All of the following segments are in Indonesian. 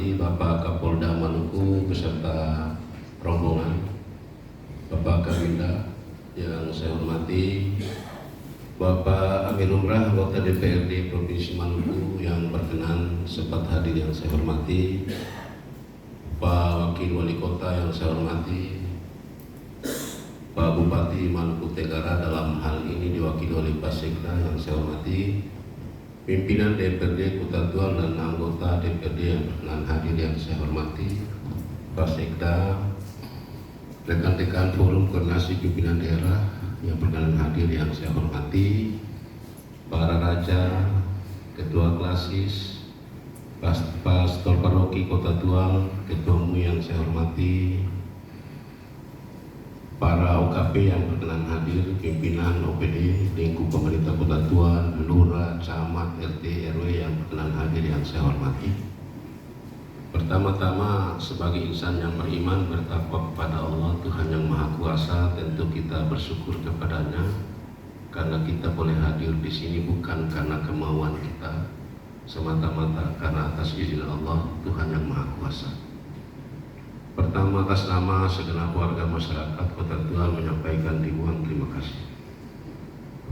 hormati Bapak Kapolda Maluku beserta rombongan, Bapak Kabinda yang saya hormati, Bapak Amir Umrah anggota DPRD Provinsi Maluku yang berkenan sempat hadir yang saya hormati, Pak Wakil Wali Kota yang saya hormati, Pak Bupati Maluku Tenggara dalam hal ini diwakili oleh Pak Sekda yang saya hormati, pimpinan DPRD Kota Tual dan anggota DPRD yang berkenan hadir yang saya hormati, Pak Sekda, rekan-rekan forum koordinasi pimpinan daerah yang berkenan hadir yang saya hormati, para raja, ketua klasis, pastor paroki Kota Tual, ketua umum yang saya hormati, para OKP yang berkenan hadir, pimpinan OPD, lingkup pemerintah Kota Tual, lurah, camat, RT, RW yang berkenan hadir yang saya hormati. Pertama-tama, sebagai insan yang beriman bertakwa kepada Allah Tuhan yang Maha Kuasa, tentu kita bersyukur kepadanya karena kita boleh hadir di sini bukan karena kemauan kita, semata-mata karena atas izin Allah Tuhan yang Maha Kuasa. Pertama, atas nama segenap warga masyarakat Kota Tual menyampaikan ribuan terima kasih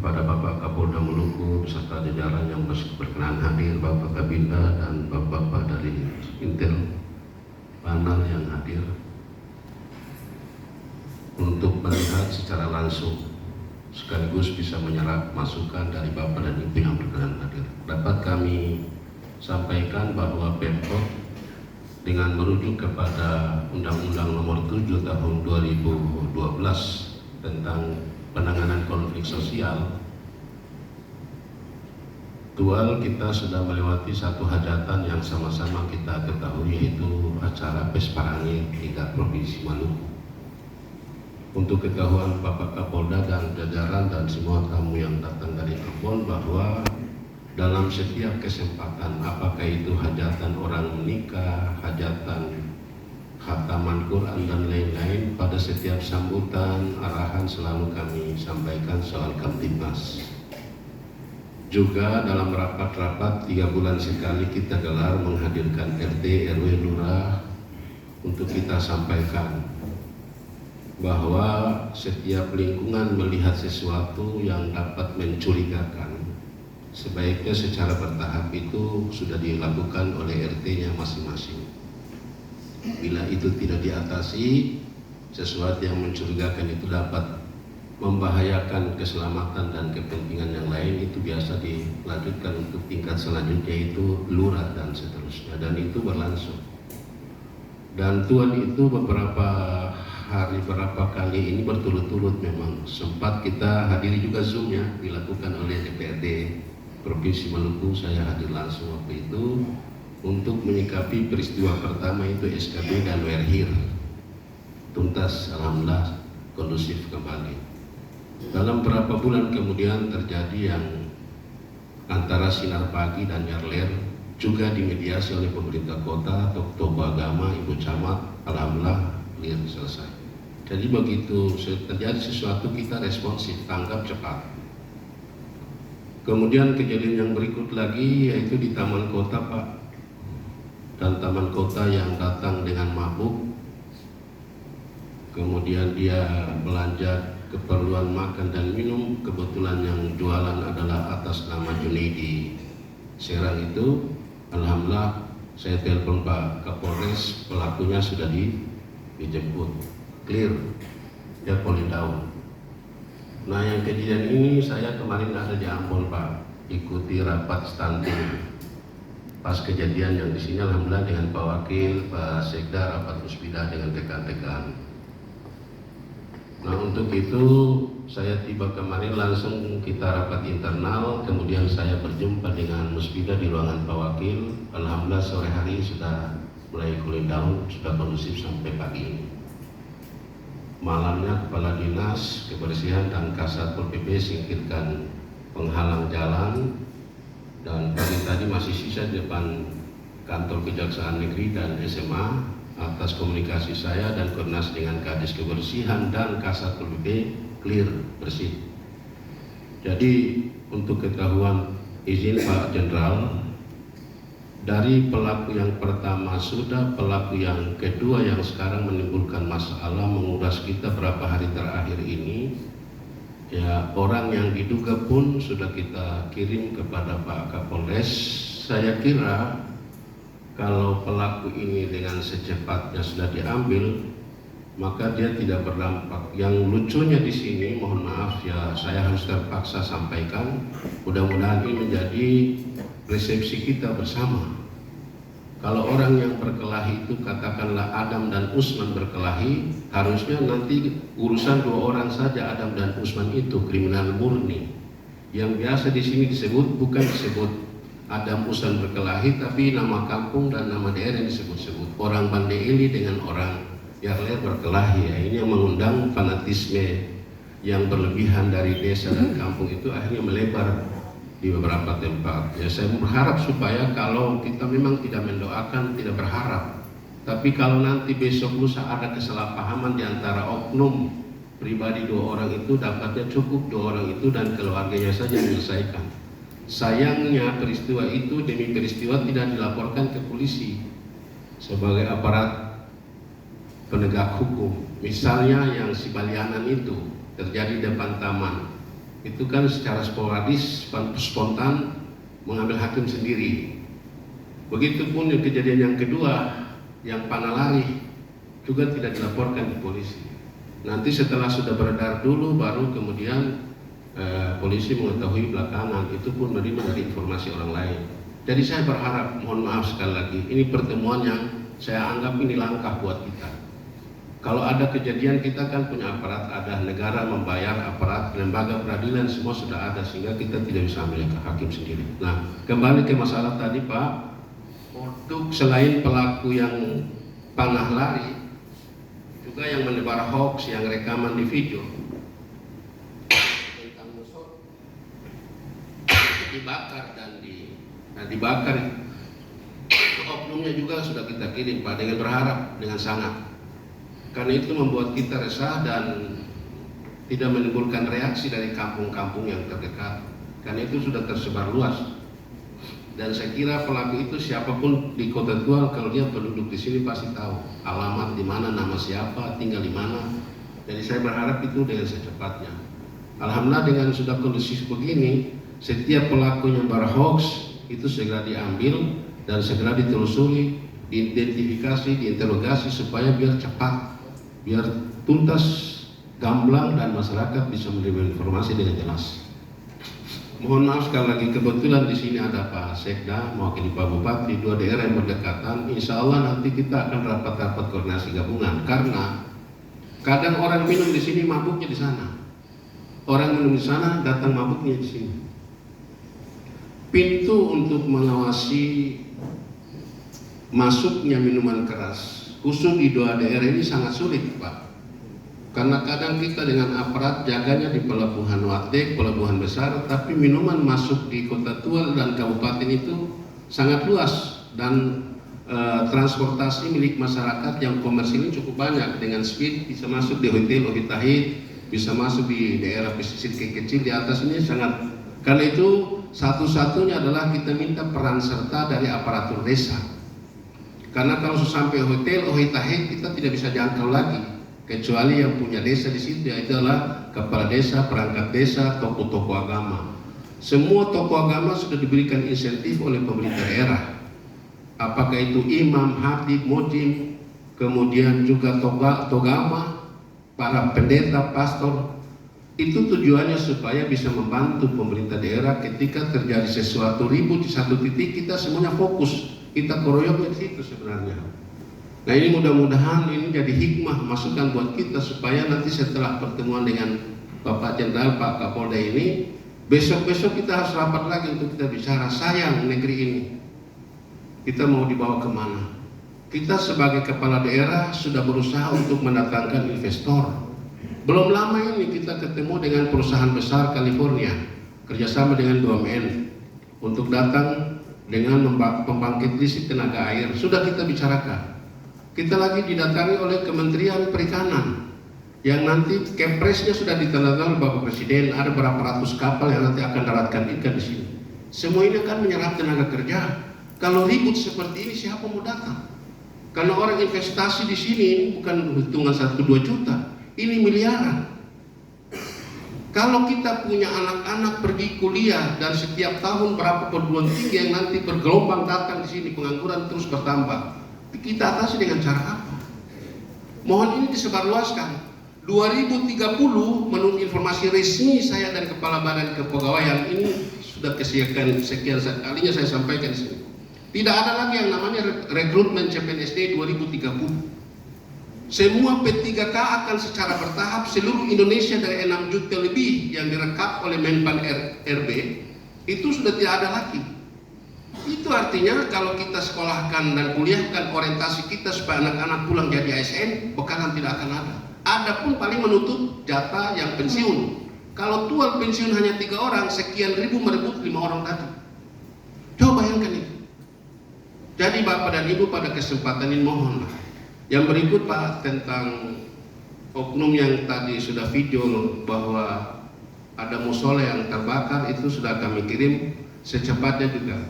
kepada Bapak Kapolda Maluku beserta jajaran yang berkenan hadir, Bapak Kabinda dan Bapak dari Intel panel yang hadir untuk melihat secara langsung sekaligus bisa menyerap masukan dari Bapak dan Ibu yang berkenan hadir. Dapat kami sampaikan bahwa Pemkot dengan merujuk kepada Undang-Undang Nomor 7 Tahun 2012 tentang penanganan konflik sosial, Tual kita sudah melewati satu hajatan yang sama-sama kita ketahui, yaitu acara Pesparangit tingkat Provinsi Maluku. Untuk ketahuan Bapak Kapolda dan jajaran dan semua tamu yang datang dari Ambon, bahwa dalam setiap kesempatan, apakah itu hajatan orang menikah, hajatan khataman Quran dan lain-lain, pada setiap sambutan arahan selalu kami sampaikan soal Kamtibmas. Juga dalam rapat-rapat 3 bulan sekali kita gelar menghadirkan RT, RW, lurah untuk kita sampaikan bahwa setiap lingkungan melihat sesuatu yang dapat mencurigakan, sebaiknya secara bertahap itu sudah dilakukan oleh RT-nya masing-masing. Bila itu tidak diatasi, sesuatu yang mencurigakan itu dapat membahayakan keselamatan dan kepentingan yang lain, itu biasa dilanjutkan untuk tingkat selanjutnya, itu lurah dan seterusnya, dan itu berlangsung. Dan Tuhan itu beberapa kali ini berturut-turut memang sempat kita hadiri juga Zoom-nya dilakukan oleh DPRD Provinsi Maluku. Saya hadir langsung waktu itu untuk menyikapi peristiwa pertama, itu SKB dan Werhir. Tuntas, alhamdulillah kondusif kembali. Dalam beberapa bulan kemudian terjadi yang antara Sinar Pagi dan Yarler, juga dimediasi oleh pemerintah kota, tokoh agama, ibu camat, alhamdulillah clear, selesai. Jadi begitu terjadi sesuatu kita responsif, tanggap cepat. Kemudian kejadian yang berikut lagi yaitu di Taman Kota, Pak. Dan Taman Kota yang datang dengan mabuk, kemudian dia belanja keperluan makan dan minum, kebetulan yang jualan adalah atas nama Junaidi Serang itu. Alhamdulillah saya telepon Pak Kapolres, pelakunya sudah dijemput, clear, dia polling down. Nah, yang kejadian ini saya kemarin ada di Ambon, Pak, ikuti rapat stunting. Pas kejadian yang di sini alhamdulillah dengan Pak Wakil, Pak Sekda, rapat musbidah dengan rekan-rekan. Nah, untuk itu saya tiba kemarin langsung kita rapat internal, kemudian saya berjumpa dengan musbidah di ruangan Pak Wakil. Alhamdulillah sore hari sudah mulai cooling down, sudah kondusif sampai pagi ini. Malamnya Kepala Dinas Kebersihan dan Kasatpol PP singkirkan penghalang jalan, dan pagi tadi masih sisa di depan kantor Kejaksaan Negeri dan SMA. Atas komunikasi saya dan koordinasi dengan Kadis Kebersihan dan Kasatpol PP, clear, bersih. Jadi untuk ketahuan izin Pak Jenderal, dari pelaku yang pertama sudah, pelaku yang kedua yang sekarang menimbulkan masalah, menguras kita berapa hari terakhir ini. Ya, orang yang diduga pun sudah kita kirim kepada Pak Kapolres. Saya kira kalau pelaku ini dengan secepatnya sudah diambil, maka dia tidak berdampak. Yang lucunya di sini, mohon maaf ya, saya harus terpaksa sampaikan, mudah-mudahan ini menjadi persepsi kita bersama. Kalau orang yang berkelahi itu katakanlah Adam dan Usman berkelahi, harusnya nanti urusan dua orang saja Adam dan Usman itu kriminal murni. Yang biasa di sini disebut bukan disebut Adam Usman berkelahi, tapi nama kampung dan nama daerah yang disebut-sebut. Orang Bande Ili dengan orang Yarler berkelahi. Ya, ini yang mengundang fanatisme yang berlebihan dari desa dan kampung itu akhirnya melebar di beberapa tempat. Ya, saya berharap supaya kalau kita memang tidak mendoakan, tidak berharap, tapi kalau nanti besok lusa ada kesalahpahaman di antara oknum pribadi dua orang itu, dapatnya cukup dua orang itu dan keluarganya saja menyelesaikan. Sayangnya peristiwa itu demi peristiwa tidak dilaporkan ke polisi sebagai aparat penegak hukum. Misalnya yang si Balianan itu terjadi depan taman, itu kan secara sporadis, spontan mengambil hakim sendiri. Begitupun yang kejadian yang kedua, yang Panalari juga tidak dilaporkan di polisi. Nanti setelah sudah beredar dulu, baru kemudian polisi mengetahui belakangan. Itu pun menerima dari informasi orang lain. Jadi saya berharap, mohon maaf sekali lagi, ini pertemuan yang saya anggap ini langkah buat kita. Kalau ada kejadian, kita kan punya aparat, ada negara membayar aparat, lembaga peradilan semua sudah ada, sehingga kita tidak bisa ambil ke hakim sendiri. Nah, kembali ke masalah tadi Pak, untuk selain pelaku yang panah lari, juga yang menebar hoax, yang rekaman di video tentang musuh dibakar dan dibakar, oknumnya juga sudah kita kirim Pak, dengan berharap, dengan sangat. Karena itu membuat kita resah dan tidak menimbulkan reaksi dari kampung-kampung yang terdekat. Karena itu sudah tersebar luas. Dan saya kira pelaku itu siapapun di Kota Tegal, kalau dia penduduk di sini pasti tahu alamat di mana, nama siapa, tinggal di mana. Jadi saya berharap itu dengan secepatnya. Alhamdulillah dengan sudah kondisi begini, setiap pelaku yang berhoax itu segera diambil dan segera ditelusuri, diidentifikasi, diinterogasi supaya biar cepat, biar tuntas, gamblang, dan masyarakat bisa menerima informasi dengan jelas. Mohon maaf sekali lagi, kebetulan di sini ada Pak Sekda mewakili Pak Bupati, dua daerah yang berdekatan. Insya Allah nanti kita akan rapat-rapat koordinasi gabungan, karena kadang orang minum di sini mabuknya di sana, orang minum di sana datang mabuknya di sini. Pintu untuk mengawasi masuknya minuman keras khusus di dua daerah ini sangat sulit Pak, karena kadang kita dengan aparat jaganya di pelabuhan Watek, pelabuhan besar, tapi minuman masuk di Kota Tegal dan kabupaten itu sangat luas, dan transportasi milik masyarakat yang komersil ini cukup banyak. Dengan speed bisa masuk di hotel Ohitahit, bisa masuk di daerah pesisir kecil di atas ini sangat. Karena itu satu-satunya adalah kita minta peran serta dari aparatur desa. Karena kalau sampai hotel Ohitahit kita tidak bisa jangkau lagi, kecuali yang punya desa di situ, yaitu adalah kepala desa, perangkat desa, tokoh-tokoh agama. Semua tokoh agama sudah diberikan insentif oleh pemerintah daerah. Apakah itu imam, habib, mujim, kemudian juga togama, para pendeta, pastor. Itu tujuannya supaya bisa membantu pemerintah daerah ketika terjadi sesuatu ribut di satu titik, kita semuanya fokus. Kita keroyoknya di situ sebenarnya. Nah ini mudah-mudahan ini jadi hikmah, masukan buat kita supaya nanti setelah pertemuan dengan Bapak Jenderal, Pak Kapolda ini, besok-besok kita harus rapat lagi untuk kita bicara. Sayang negeri ini, kita mau dibawa kemana? Kita sebagai kepala daerah sudah berusaha untuk mendatangkan investor. Belum lama ini kita ketemu dengan perusahaan besar California, kerjasama dengan BUMN untuk datang dengan pembangkit listrik tenaga air. Sudah kita bicarakan. Kita lagi didatangi oleh Kementerian Perikanan yang nanti kepresnya sudah ditandatangani Bapak Presiden. Ada berapa ratus kapal yang nanti akan daratkan ikan di sini. Semua ini akan menyerap tenaga kerja. Kalau ribut seperti ini siapa mau datang? Karena orang investasi di sini bukan hitungan 1-2 juta, ini miliaran. Kalau kita punya anak-anak pergi kuliah dan setiap tahun berapa perguruan tinggi yang nanti bergelombang datang di sini, pengangguran terus bertambah, kita atasi dengan cara apa? Mohon ini disebarluaskan. 2030 menurut informasi resmi saya dan Kepala Badan Kepegawaian ini sudah sekian kalinya saya sampaikan di sini. Tidak ada lagi yang namanya rekrutmen CPNSD 2030. Semua P3K akan secara bertahap seluruh Indonesia dari 6 juta lebih yang direkap oleh Menpan RB itu sudah tidak ada lagi. Itu artinya kalau kita sekolahkan dan kuliahkan orientasi kita supaya anak-anak pulang jadi ASN, bekalan tidak akan ada. Ada pun paling menutup jatah yang pensiun. Kalau tuan pensiun hanya 3 orang, sekian ribu merebut 5 orang tadi. Coba bayangkan itu. Jadi Bapak dan Ibu pada kesempatan ini mohonlah. Yang berikut Pak tentang oknum yang tadi sudah video bahwa ada musola yang terbakar, itu sudah kami kirim secepatnya juga.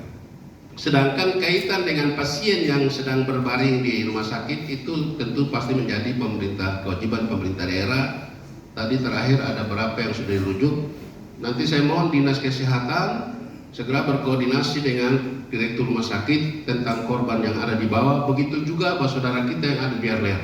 Sedangkan kaitan dengan pasien yang sedang berbaring di rumah sakit itu tentu pasti menjadi kewajiban pemerintah daerah. Tadi terakhir ada berapa yang sudah dirujuk. Nanti saya mohon Dinas Kesehatan segera berkoordinasi dengan direktur rumah sakit tentang korban yang ada di bawah. Begitu juga saudara kita yang ada di Arler,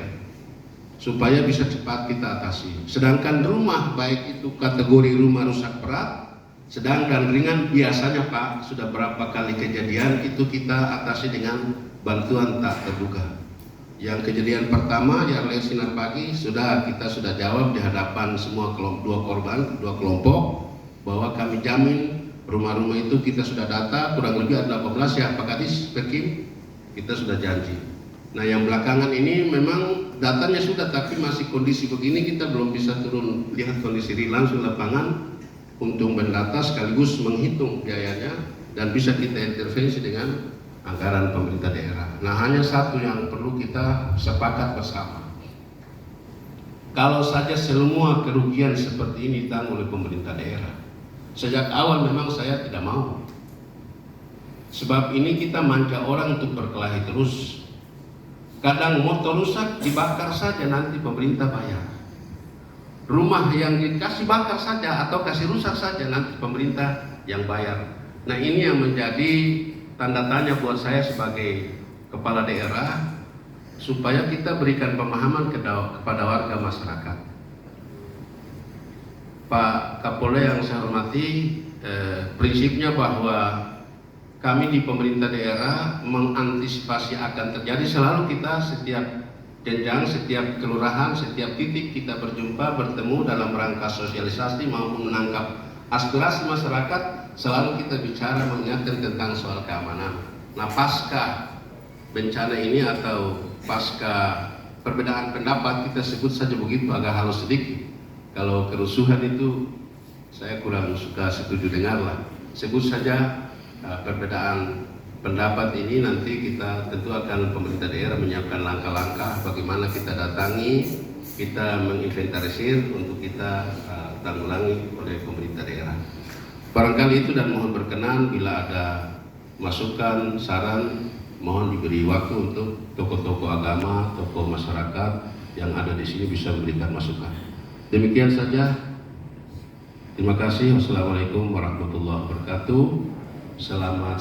supaya bisa cepat kita atasi. Sedangkan rumah, baik itu kategori rumah rusak berat, sedang dan ringan, biasanya Pak sudah berapa kali kejadian itu kita atasi dengan bantuan tak terduga. Yang kejadian pertama di Arler Sinar Pagi kita sudah jawab di hadapan semua dua kelompok bahwa kami jamin rumah-rumah itu kita sudah data, kurang lebih ada 18 ya Pak Kadis, Perkim, kita sudah janji. Nah yang belakangan ini memang datanya sudah, tapi masih kondisi begini kita belum bisa turun lihat kondisi langsung lapangan untuk mendata sekaligus menghitung biayanya dan bisa kita intervensi dengan anggaran pemerintah daerah. Nah hanya satu yang perlu kita sepakat bersama. Kalau saja semua kerugian seperti ini ditanggung oleh pemerintah daerah, sejak awal memang saya tidak mau. Sebab ini kita manja orang untuk berkelahi terus. Kadang motor rusak dibakar saja nanti pemerintah bayar. Rumah yang dikasih bakar saja atau kasih rusak saja nanti pemerintah yang bayar. Nah ini yang menjadi tanda tanya buat saya sebagai kepala daerah, supaya kita berikan pemahaman kepada warga masyarakat. Pak Kapolda yang saya hormati, prinsipnya bahwa kami di pemerintah daerah mengantisipasi akan terjadi, selalu kita setiap jenjang, setiap kelurahan, setiap titik kita berjumpa, bertemu dalam rangka sosialisasi maupun menangkap aspirasi masyarakat, selalu kita bicara mengingatkan tentang soal keamanan. Nah pasca bencana ini atau pasca perbedaan pendapat, kita sebut saja begitu agak halus sedikit. Kalau kerusuhan itu saya kurang suka setuju dengar lah. Sebut saja perbedaan pendapat ini, nanti kita tentu akan pemerintah daerah menyiapkan langkah-langkah bagaimana kita datangi, kita menginventarisir untuk kita tanggulangi oleh pemerintah daerah. Barangkali itu, dan mohon berkenan bila ada masukan, saran, mohon diberi waktu untuk tokoh-tokoh agama, tokoh masyarakat yang ada di sini bisa memberikan masukan. Demikian saja. Terima kasih. Wassalamualaikum warahmatullahi wabarakatuh. Selamat